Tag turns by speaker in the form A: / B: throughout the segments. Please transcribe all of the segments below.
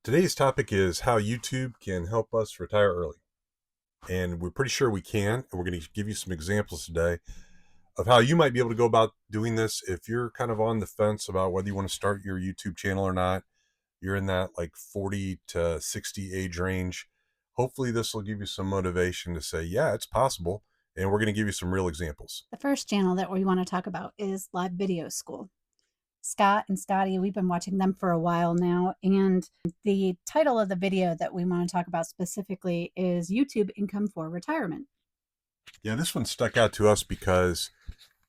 A: Today's topic is how YouTube can help us retire early. And we're pretty sure we can. And we're going to give you some examples today of how you might be able to go about doing this if you're kind of on the fence about whether you want to start your YouTube channel or not. You're in that like 40 to 60 age range. Hopefully, this will give you some motivation to say, yeah, it's possible. And we're going to give you some real examples.
B: The first channel that we want to talk about is Live Video School. Scott and Scotty, we've been watching them for a while now. And the title of the video that we want to talk about specifically is YouTube Income for Retirement.
A: Yeah, this one stuck out to us because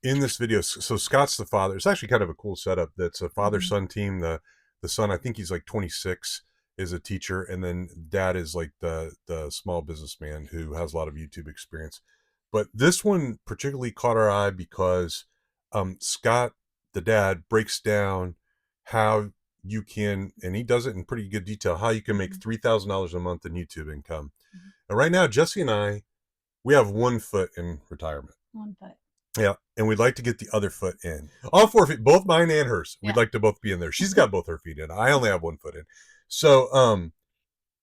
A: in this video, so Scott's the father. It's actually kind of a cool setup. That's a father-son team. The son, I think he's like 26, is a teacher, and then dad is like the small businessman who has a lot of YouTube experience. But this one particularly caught our eye because Scott, the dad, breaks down how you can, and he does it in pretty good detail, how you can make $3,000 a month in YouTube income. And right now, Jesse and I, we have one foot in retirement.
B: One foot.
A: Yeah, and we'd like to get the other foot in. All 4 feet, both mine and hers. We'd
B: Yeah.
A: like to both be in there. She's got both her feet in. I only have one foot in. So,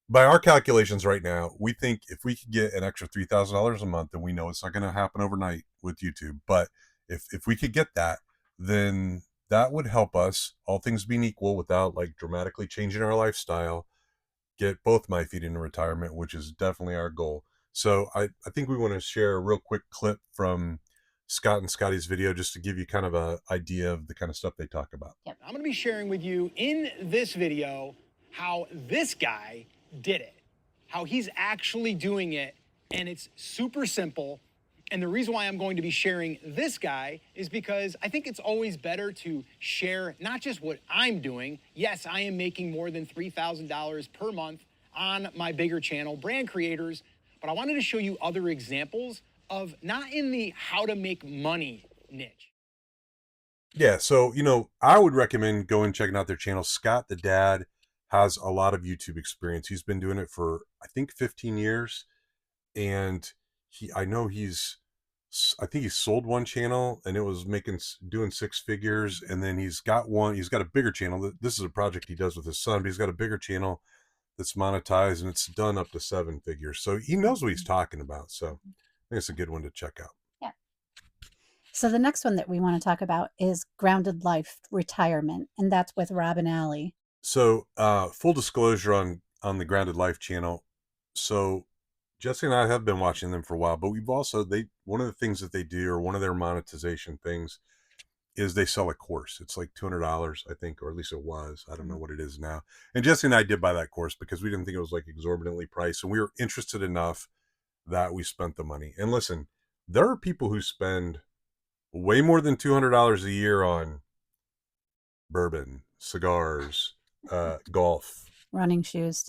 A: by our calculations right now, we think if we could get an extra $3,000 a month, and we know it's not going to happen overnight with YouTube, but if we could get that, then that would help us, all things being equal, without like dramatically changing our lifestyle, get both my feet into retirement, which is definitely our goal. So I think we want to share a real quick clip from Scott and Scotty's video just to give you kind of an idea of the kind of stuff they talk about.
C: Yep. I'm going to be sharing with you in this video how this guy did it, how he's actually doing it, and it's super simple. And the reason why I'm going to be sharing this guy is because I think it's always better to share not just what I'm doing. Yes, I am making more than $3,000 per month on my bigger channel, Brand Creators, but I wanted to show you other examples of not in the how to make money niche.
A: Yeah, so I would recommend going checking out their channel. Scott, the dad, has a lot of YouTube experience. He's been doing it for I think 15 years, and I think he sold one channel and it was doing six figures, and then he's got a bigger channel. This is a project he does with his son, but he's got a bigger channel that's monetized and it's done up to 7 figures. So he knows what he's talking about. So I think it's a good one to check out.
B: Yeah. So the next one that we want to talk about is Grounded Life Retirement, and that's with Rob and Allie.
A: So full disclosure on the Grounded Life channel. So Jesse and I have been watching them for a while, but one of the things that they do, or one of their monetization things, is they sell a course. It's like $200, I think, or at least it was. I don't know what it is now. And Jesse and I did buy that course because we didn't think it was like exorbitantly priced, and we were interested enough that we spent the money. And listen, there are people who spend way more than $200 a year on bourbon, cigars, golf,
B: Running shoes.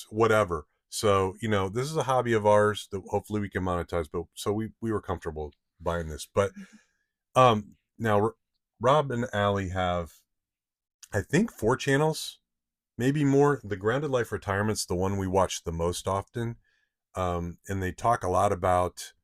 A: whatever. So, this is a hobby of ours that hopefully we can monetize, but so we were comfortable buying this. But now Rob and Allie have, I think, 4 channels, maybe more. The Grounded Life Retirement's the one we watch the most often. And they talk a lot about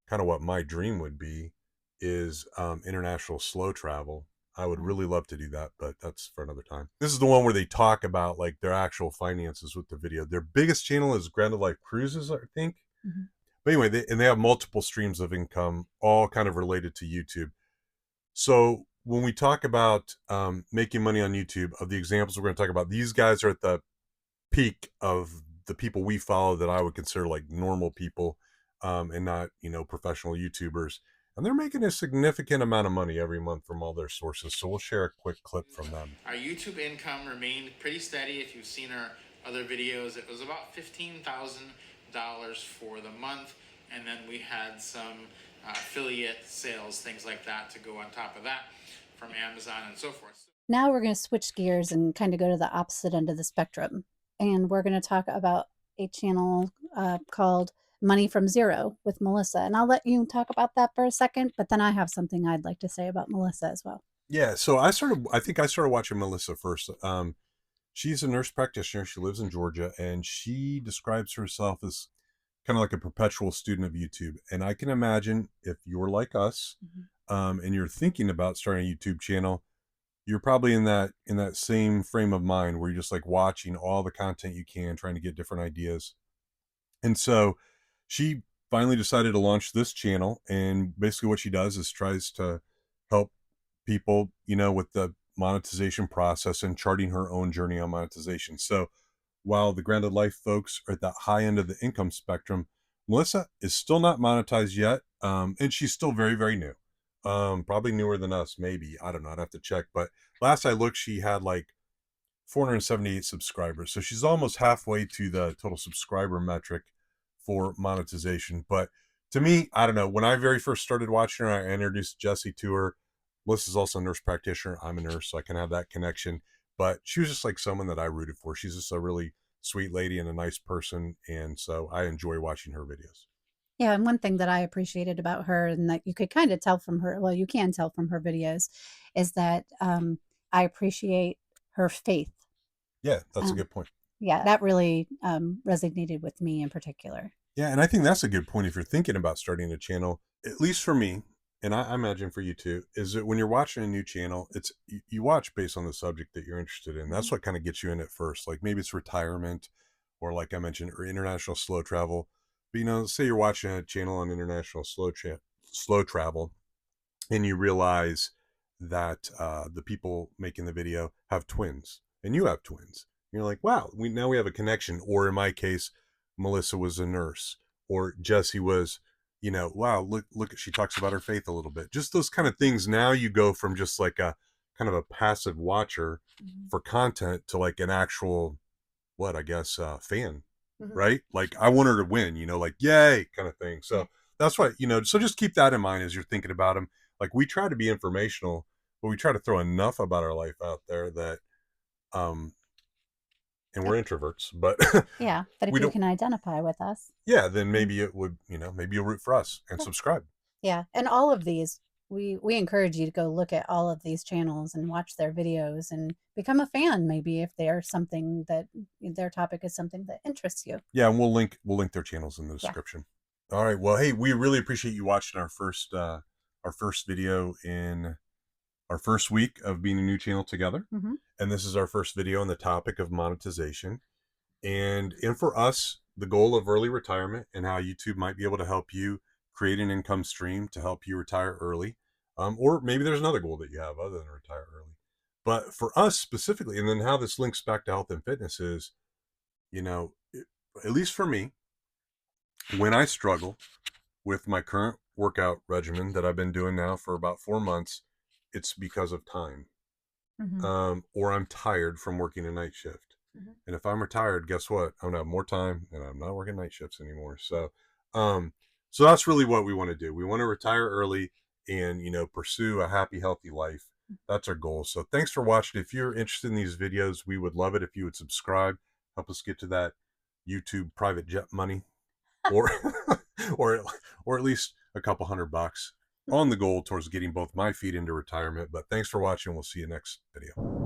A: kind of what my dream would be is international slow travel. I would really love to do that, but that's for another time. This is the one where they talk about like their actual finances with the video. Their biggest channel is Grounded Life Cruises, I think. Mm-hmm. But anyway, they have multiple streams of income, all kind of related to YouTube. So when we talk about making money on YouTube, of the examples we're going to talk about, these guys are at the peak of the people we follow that I would consider like normal people, and not, professional YouTubers. And they're making a significant amount of money every month from all their sources. So we'll share a quick clip from them.
D: Our YouTube income remained pretty steady. If you've seen our other videos, it was about $15,000 for the month. And then we had some affiliate sales, things like that, to go on top of that from Amazon and so forth.
B: Now we're going to switch gears and kind of go to the opposite end of the spectrum. And we're going to talk about a channel called Money from Zero with Melissa. And I'll let you talk about that for a second, but then I have something I'd like to say about Melissa as well.
A: Yeah, so I think I started watching Melissa first. She's a nurse practitioner. She lives in Georgia, and she describes herself as kind of like a perpetual student of YouTube. And I can imagine if you're like us, and you're thinking about starting a YouTube channel, you're probably in that same frame of mind where you're just like watching all the content you can, trying to get different ideas. And so she finally decided to launch this channel, and basically what she does is tries to help people, with the monetization process and charting her own journey on monetization. So while the grounded life folks are at that high end of the income spectrum, Melissa is still not monetized yet. And she's still very, very new. Probably newer than us, maybe. I don't know. I'd have to check. But last I looked, she had like 478 subscribers. So she's almost halfway to the total subscriber metric for monetization. But to me, I don't know. When I very first started watching her, I introduced Jesse to her. Melissa's also a nurse practitioner. I'm a nurse, so I can have that connection. But she was just like someone that I rooted for. She's just a really sweet lady and a nice person. And so I enjoy watching her videos.
B: Yeah, and one thing that I appreciated about her and that you could kind of tell from her, well, you can tell from her videos, is that I appreciate her faith.
A: Yeah, that's a
B: Um,
A: good point.
B: yeah, that really resonated with me in particular.
A: Yeah, and I think that's a good point if you're thinking about starting a channel, at least for me, and I imagine for you too, is that when you're watching a new channel, it's you watch based on the subject that you're interested in. That's
B: Mhm.
A: what kind of gets you in at first. Like maybe it's retirement, or like I mentioned, or international slow travel. But say you're watching a channel on international slow travel, and you realize that the people making the video have twins, and you have twins. You're like, wow, we have a connection. Or in my case, Melissa was a nurse, or Jesse was, wow, look, she talks about her faith a little bit. Just those kind of things. Now you go from just like a kind of a passive watcher
B: Mhm.
A: for content to like an actual, what I guess, fan,
B: Mhm.
A: right? Like I want her to win, like yay kind of thing.
B: Yeah.
A: So that's what so just keep that in mind as you're thinking about them. Like we try to be informational, but we try to throw enough about our life out there that um and we're introverts, but
B: Yeah, but if
A: we
B: you
A: don't.
B: can identify with us.
A: Yeah, then
B: Mhm.
A: maybe it would, maybe you'll root for us and
B: Yeah.
A: subscribe.
B: Yeah, and all of these, we encourage you to go look at all of these channels and watch their videos and become a fan maybe if they're something that their topic is something that interests you.
A: Yeah, and we'll link their channels in the
B: Yeah.
A: description. All right, well, hey, we really appreciate you watching our first video in our first week of being a new channel together.
B: Mhm.
A: And this is our first video on the topic of monetization. And for us, the goal of early retirement and how YouTube might be able to help you create an income stream to help you retire early. Or maybe there's another goal that you have other than retire early. But for us specifically, and then how this links back to health and fitness is, at least for me, when I struggle with my current workout regimen that I've been doing now for about 4 months, it's because of time.
B: Mhm.
A: Or I'm tired from working a night shift.
B: Mhm.
A: And if I'm retired, guess what? I'm gonna have more time, and I'm not working night shifts anymore. Um, so that's really what we want to do. We want to retire early and pursue a happy, healthy life. That's our goal. So thanks for watching. If you're interested in these videos, we would love it if you would subscribe. Help us get to that YouTube private jet money, or or or at least a couple $100 on the goal towards getting both my feet into retirement. But thanks for watching. We'll see you next video.